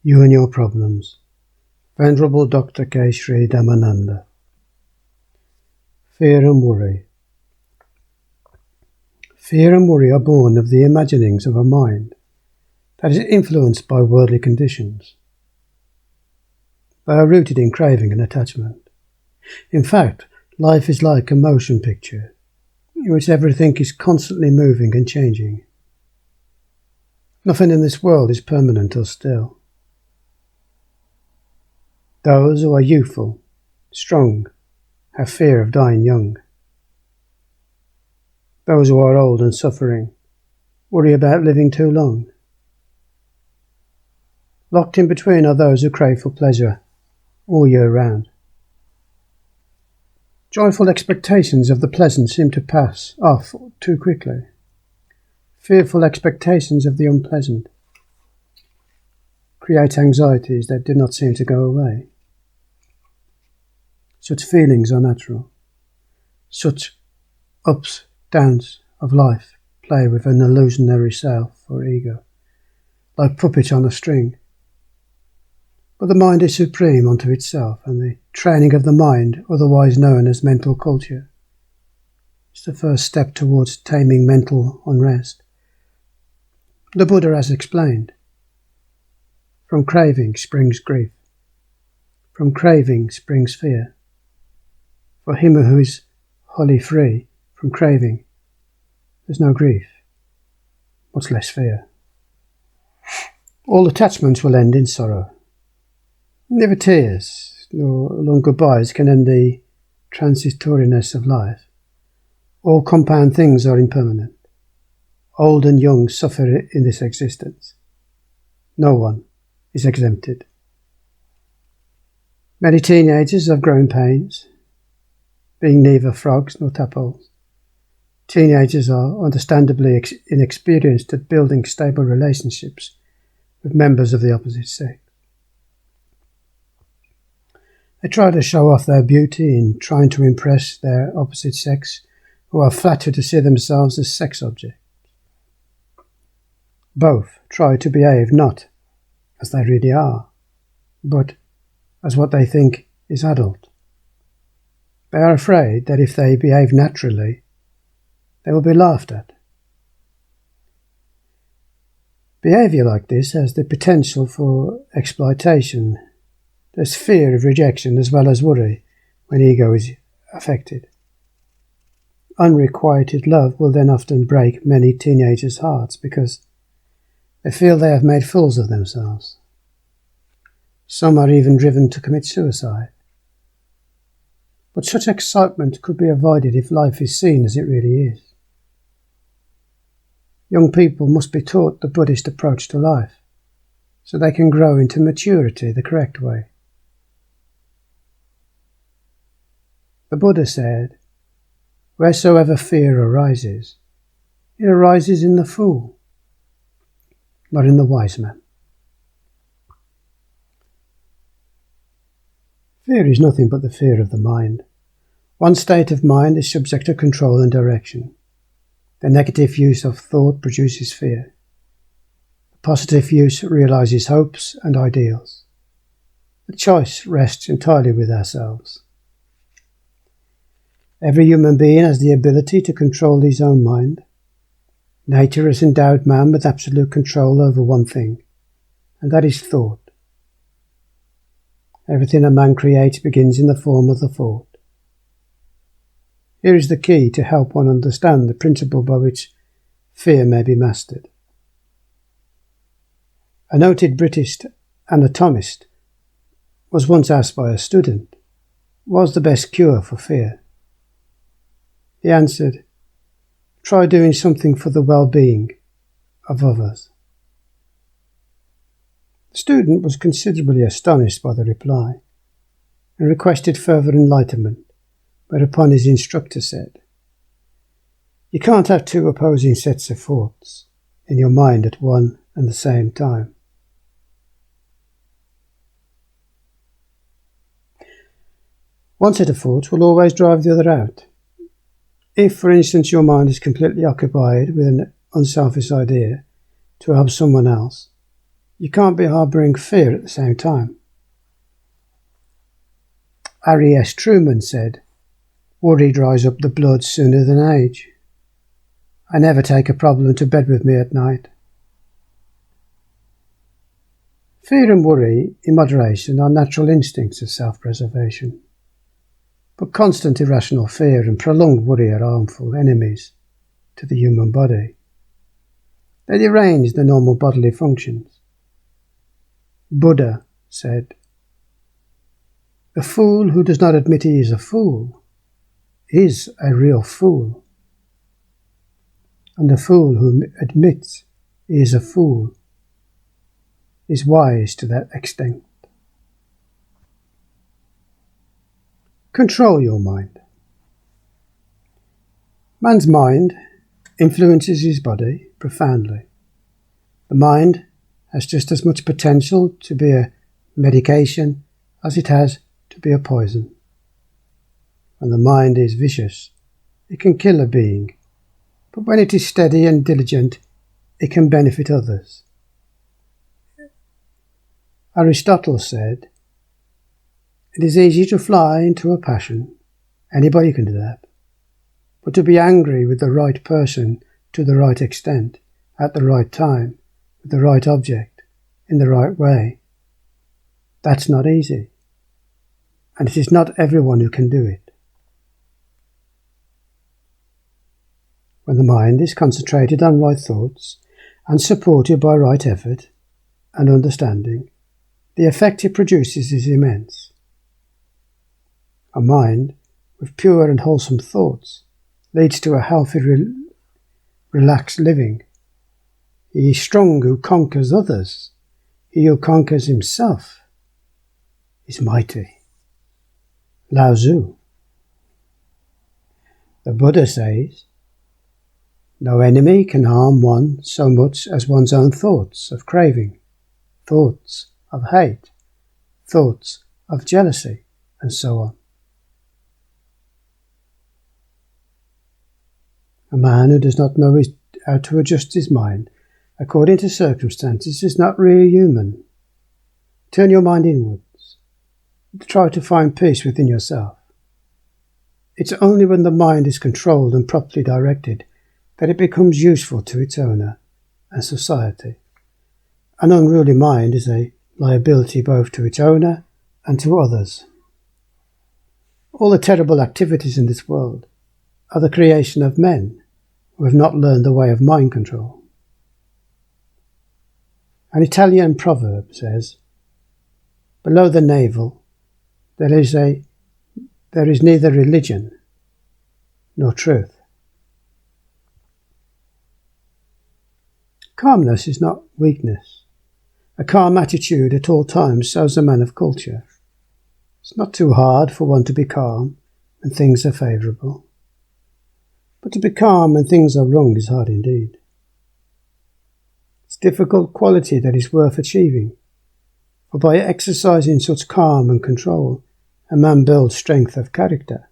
You and Your Problems. Venerable Dr. K Sri Dhammananda. Fear and worry. Fear and worry are born of the imaginings of a mind that is influenced by worldly conditions. They are rooted in craving and attachment. In fact, life is like a motion picture, in which everything is constantly moving and changing. Nothing in this world is permanent or still. Those who are youthful, strong, have fear of dying young. Those who are old and suffering worry about living too long. Locked in between are those who crave for pleasure all year round. Joyful expectations of the pleasant seem to pass off too quickly. Fearful expectations of the unpleasant create anxieties that do not seem to go away. Such feelings are natural. Such ups, downs of life play with an illusionary self or ego, like puppets on a string. But the mind is supreme unto itself, and the training of the mind, otherwise known as mental culture, is the first step towards taming mental unrest. The Buddha has explained, from craving springs grief. From craving springs fear. For him who is wholly free from craving, there's no grief, much less fear. All attachments will end in sorrow. Never tears nor long goodbyes can end the transitoriness of life. All compound things are impermanent. Old and young suffer in this existence. No one is exempted. Many teenagers have growing pains, being neither frogs nor tadpoles. Teenagers are understandably inexperienced at building stable relationships with members of the opposite sex. They try to show off their beauty in trying to impress their opposite sex, who are flattered to see themselves as sex objects. Both try to behave not as they really are, but as what they think is adult. They are afraid that if they behave naturally, they will be laughed at. Behaviour like this has the potential for exploitation. There's fear of rejection as well as worry when ego is affected. Unrequited love will then often break many teenagers' hearts because they feel they have made fools of themselves. Some are even driven to commit suicide. But such excitement could be avoided if life is seen as it really is. Young people must be taught the Buddhist approach to life, so they can grow into maturity the correct way. The Buddha said, "Wheresoever fear arises, it arises in the fool, not in the wise man." Fear is nothing but the fear of the mind. One state of mind is subject to control and direction. The negative use of thought produces fear. The positive use realizes hopes and ideals. The choice rests entirely with ourselves. Every human being has the ability to control his own mind. Nature has endowed man with absolute control over one thing, and that is thought. Everything a man creates begins in the form of the thought. Here is the key to help one understand the principle by which fear may be mastered. A noted British anatomist was once asked by a student, "What's the best cure for fear?" He answered, "Try doing something for the well-being of others." The student was considerably astonished by the reply and requested further enlightenment, whereupon his instructor said, "You can't have two opposing sets of thoughts in your mind at one and the same time." One set of thoughts will always drive the other out. If, for instance, your mind is completely occupied with an unselfish idea to help someone else, You can't be harbouring fear at the same time. Harry S. Truman said, "Worry dries up the blood sooner than age. I never take a problem to bed with me at night." Fear and worry, in moderation, are natural instincts of self-preservation. But constant irrational fear and prolonged worry are harmful enemies to the human body. They derange the normal bodily functions. Buddha said, "The fool who does not admit he is a fool is a real fool. And the fool who admits he is a fool is wise to that extent." Control your mind. Man's mind influences his body profoundly. The mind has just as much potential to be a medication as it has to be a poison. When the mind is vicious, it can kill a being, but when it is steady and diligent, it can benefit others. Aristotle said, "It is easy to fly into a passion. Anybody can do that. But to be angry with the right person to the right extent, at the right time, with the right object, in the right way, that's not easy. And it is not everyone who can do it." When the mind is concentrated on right thoughts and supported by right effort and understanding, the effect it produces is immense. A mind with pure and wholesome thoughts leads to a healthy, relaxed living. He is strong who conquers others. He who conquers himself is mighty. Lao Tzu. The Buddha says, "No enemy can harm one so much as one's own thoughts of craving, thoughts of hate, thoughts of jealousy, and so on." A man who does not know how to adjust his mind according to circumstances is not really human. Turn your mind inwards. Try to find peace within yourself. It's only when the mind is controlled and properly directed that it becomes useful to its owner and society. An unruly mind is a liability both to its owner and to others. All the terrible activities in this world are the creation of men who have not learned the way of mind control. An Italian proverb says, "Below the navel there is neither religion nor truth." Calmness is not weakness. A calm attitude at all times shows a man of culture. It's not too hard for one to be calm when things are favourable. But to be calm when things are wrong is hard indeed. It's a difficult quality that is worth achieving, for by exercising such calm and control, a man builds strength of character.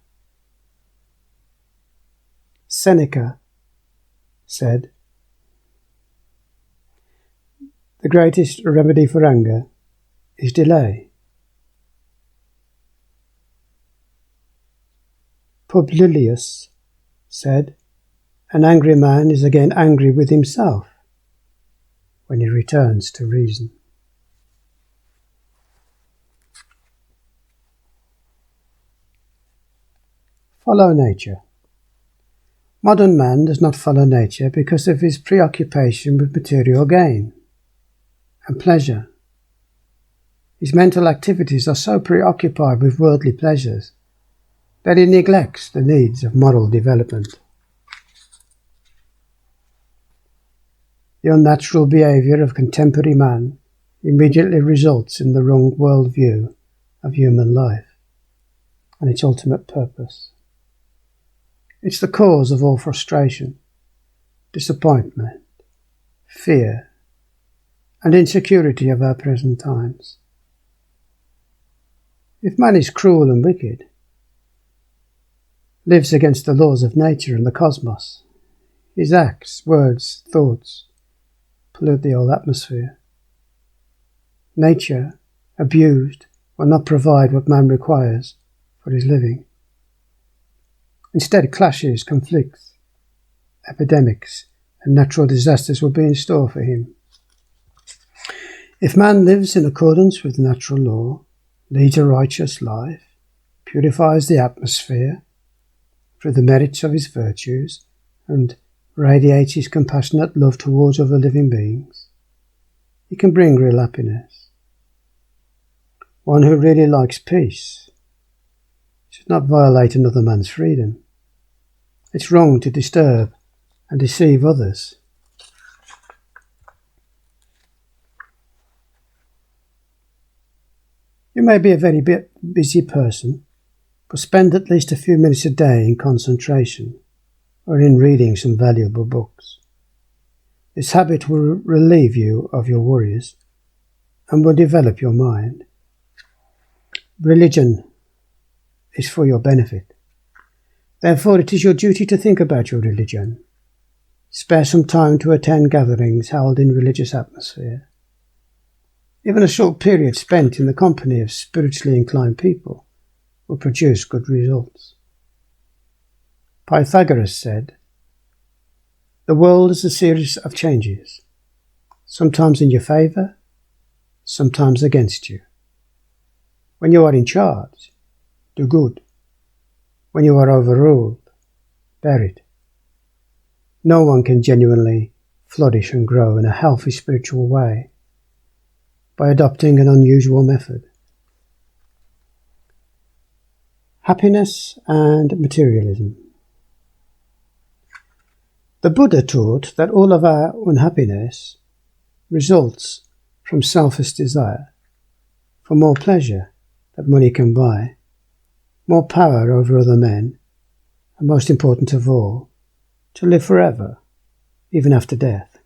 Seneca said, "The greatest remedy for anger is delay." Publilius said, "An angry man is again angry with himself when he returns to reason." Follow nature. Modern man does not follow nature because of his preoccupation with material gain and pleasure. His mental activities are so preoccupied with worldly pleasures that he neglects the needs of moral development. The unnatural behaviour of contemporary man immediately results in the wrong worldview of human life and its ultimate purpose. It's the cause of all frustration, disappointment, fear, and insecurity of our present times. If man is cruel and wicked, lives against the laws of nature and the cosmos, his acts, words, thoughts pollute the whole atmosphere. Nature, abused, will not provide what man requires for his living. Instead, clashes, conflicts, epidemics, and natural disasters will be in store for him. If man lives in accordance with natural law, leads a righteous life, purifies the atmosphere through the merits of his virtues, and radiates his compassionate love towards other living beings, he can bring real happiness. One who really likes peace should not violate another man's freedom. It's wrong to disturb and deceive others. You may be a very busy person, but spend at least a few minutes a day in concentration or in reading some valuable books. This habit will relieve you of your worries and will develop your mind. Religion is for your benefit. Therefore, it is your duty to think about your religion. Spare some time to attend gatherings held in religious atmosphere. Even a short period spent in the company of spiritually inclined people will produce good results. Pythagoras said, "The world is a series of changes, sometimes in your favour, sometimes against you. When you are in charge, do good. When you are overruled, bear it." No one can genuinely flourish and grow in a healthy spiritual way by adopting an unusual method. Happiness and materialism. The Buddha taught that all of our unhappiness results from selfish desire for more pleasure that money can buy, more power over other men, and most important of all, to live forever, even after death.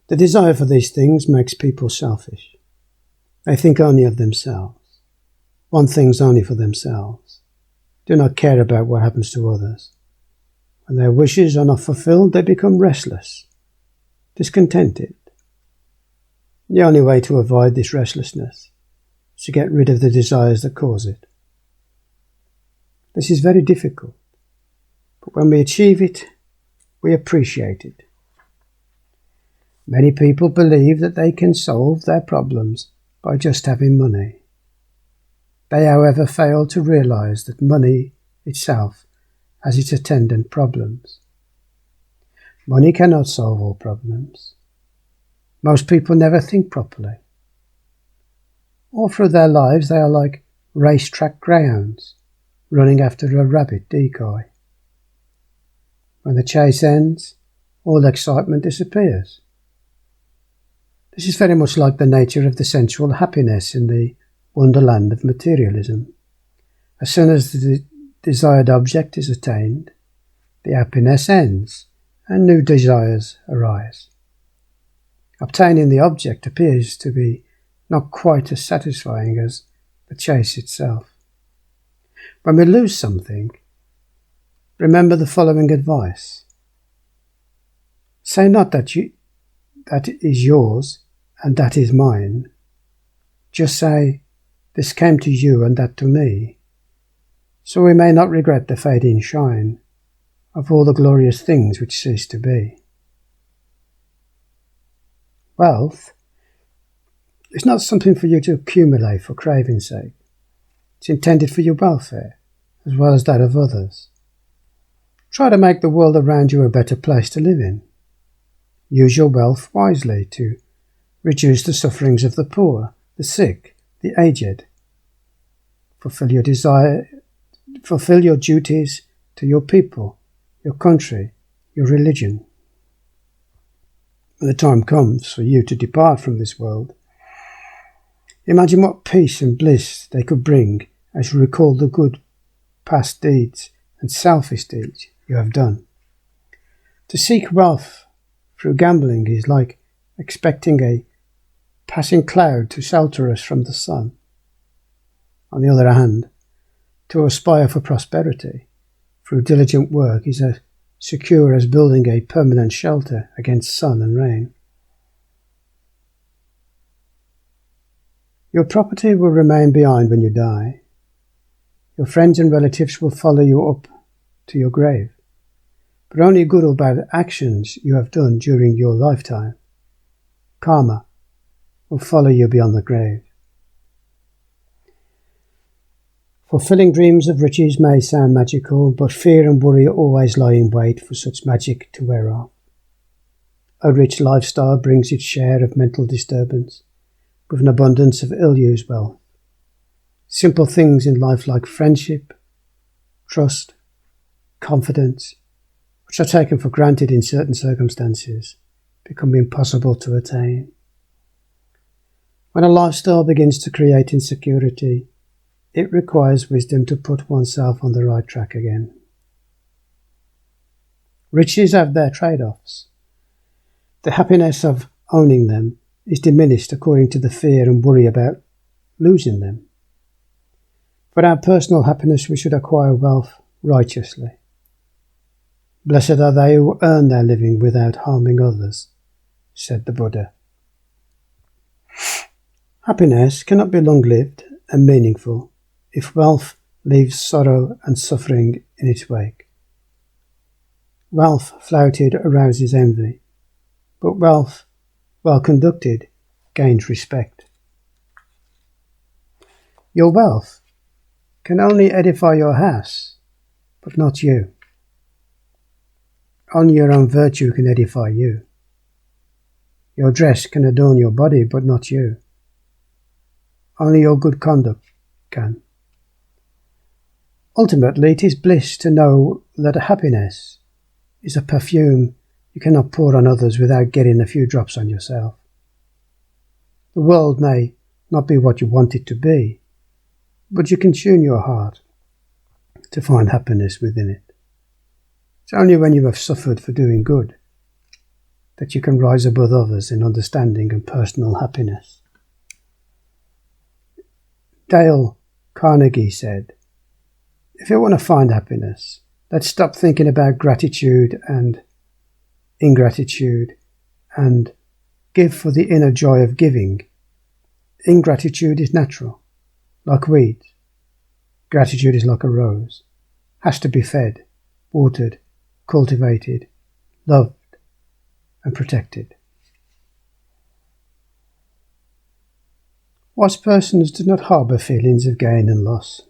The desire for these things makes people selfish. They think only of themselves, want things only for themselves, do not care about what happens to others. When their wishes are not fulfilled, they become restless, discontented. The only way to avoid this restlessness is to get rid of the desires that cause it. This is very difficult, but when we achieve it, we appreciate it. Many people believe that they can solve their problems by just having money. They, however, fail to realize that money itself has its attendant problems. Money cannot solve all problems. Most people never think properly. All through their lives they are like racetrack greyhounds, running after a rabbit decoy. When the chase ends, all excitement disappears. This is very much like the nature of the sensual happiness in the wonderland of materialism. As soon as the desired object is attained, the happiness ends and new desires arise. Obtaining the object appears to be not quite as satisfying as the chase itself. When we lose something, remember the following advice. Say not that is yours and that is mine. Just say, this came to you and that to me, so we may not regret the fading shine of all the glorious things which cease to be. Wealth is not something for you to accumulate for craving's sake. It's intended for your welfare, as well as that of others. Try to make the world around you a better place to live in. Use your wealth wisely to reduce the sufferings of the poor, the sick, the aged. Fulfill your duties to your people, your country, your religion. When the time comes for you to depart from this world, imagine what peace and bliss they could bring as you recall the good past deeds and selfish deeds you have done. To seek wealth through gambling is like expecting a passing cloud to shelter us from the sun. On the other hand, to aspire for prosperity through diligent work is as secure as building a permanent shelter against sun and rain. Your property will remain behind when you die. Your friends and relatives will follow you up to your grave. But only good or bad actions you have done during your lifetime, karma, will follow you beyond the grave. Fulfilling dreams of riches may sound magical, but fear and worry always lie in wait for such magic to wear off. A rich lifestyle brings its share of mental disturbance, with an abundance of ill-used wealth. Simple things in life like friendship, trust, confidence, which are taken for granted in certain circumstances, become impossible to attain. When a lifestyle begins to create insecurity, it requires wisdom to put oneself on the right track again. Riches have their trade-offs. The happiness of owning them is diminished according to the fear and worry about losing them. For our personal happiness, we should acquire wealth righteously. Blessed are they who earn their living without harming others, said the Buddha. Happiness cannot be long-lived and meaningful if wealth leaves sorrow and suffering in its wake. Wealth flouted arouses envy, but wealth, well conducted, gains respect. Your wealth can only edify your house, but not you. Only your own virtue can edify you. Your dress can adorn your body, but not you. Only your good conduct can. Ultimately, it is bliss to know that happiness is a perfume you cannot pour on others without getting a few drops on yourself. The world may not be what you want it to be, but you can tune your heart to find happiness within it. It's only when you have suffered for doing good that you can rise above others in understanding and personal happiness. Dale Carnegie said, "If you want to find happiness, let's stop thinking about gratitude and ingratitude and give for the inner joy of giving. Ingratitude is natural, like weeds. Gratitude is like a rose, has to be fed, watered, cultivated, loved, and protected." Wise persons do not harbour feelings of gain and loss.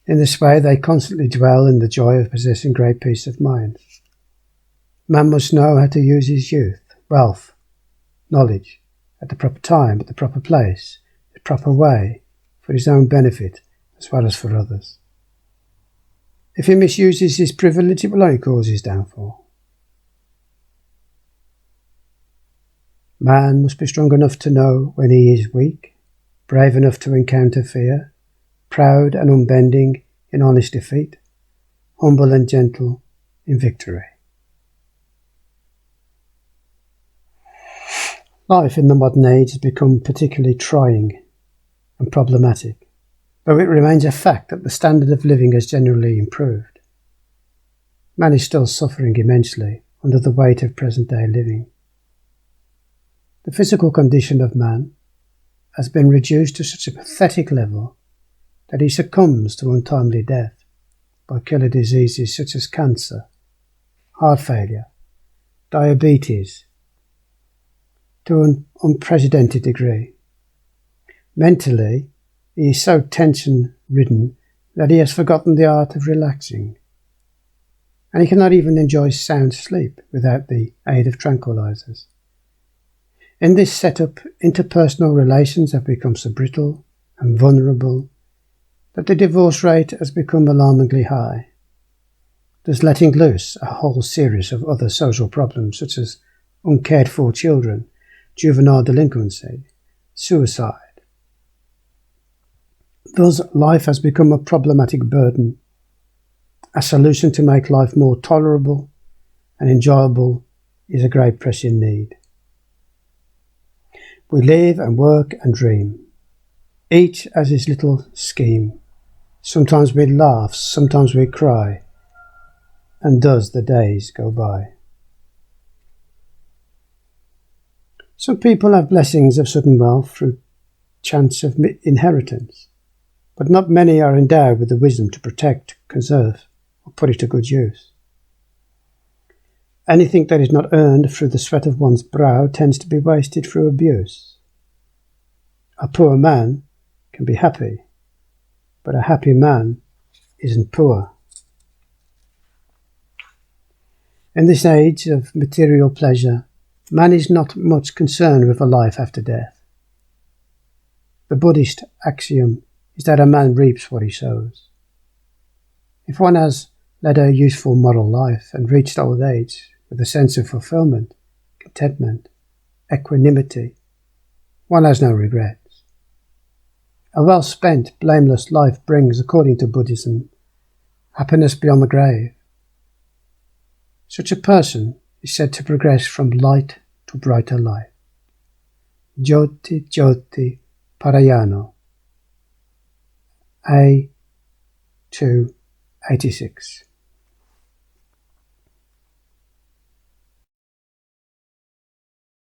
In this way, they constantly dwell in the joy of possessing great peace of mind. Man must know how to use his youth, wealth, knowledge, at the proper time, at the proper place, the proper way, for his own benefit as well as for others. If he misuses his privilege, it will only cause his downfall. Man must be strong enough to know when he is weak, brave enough to encounter fear, proud and unbending in honest defeat, humble and gentle in victory. Life in the modern age has become particularly trying and problematic, though it remains a fact that the standard of living has generally improved. Man is still suffering immensely under the weight of present-day living. The physical condition of man has been reduced to such a pathetic level that he succumbs to untimely death by killer diseases such as cancer, heart failure, diabetes, to an unprecedented degree. Mentally, he is so tension-ridden that he has forgotten the art of relaxing, and he cannot even enjoy sound sleep without the aid of tranquilizers. In this setup, interpersonal relations have become so brittle and vulnerable that the divorce rate has become alarmingly high, thus letting loose a whole series of other social problems such as uncared-for children, juvenile delinquency, suicide. Thus, life has become a problematic burden. A solution to make life more tolerable and enjoyable is a great pressing need. We live and work and dream. Each has his little scheme. Sometimes we laugh, sometimes we cry, and thus the days go by. Some people have blessings of sudden wealth through chance of inheritance, but not many are endowed with the wisdom to protect, conserve, or put it to good use. Anything that is not earned through the sweat of one's brow tends to be wasted through abuse. A poor man can be happy, but a happy man isn't poor. In this age of material pleasure, man is not much concerned with a life after death. The Buddhist axiom is that a man reaps what he sows. If one has led a useful moral life and reached old age with a sense of fulfillment, contentment, equanimity, one has no regrets. A well-spent, blameless life brings, according to Buddhism, happiness beyond the grave. Such a person is said to progress from light to brighter light. Jyoti Jyoti Parayano. A. 286.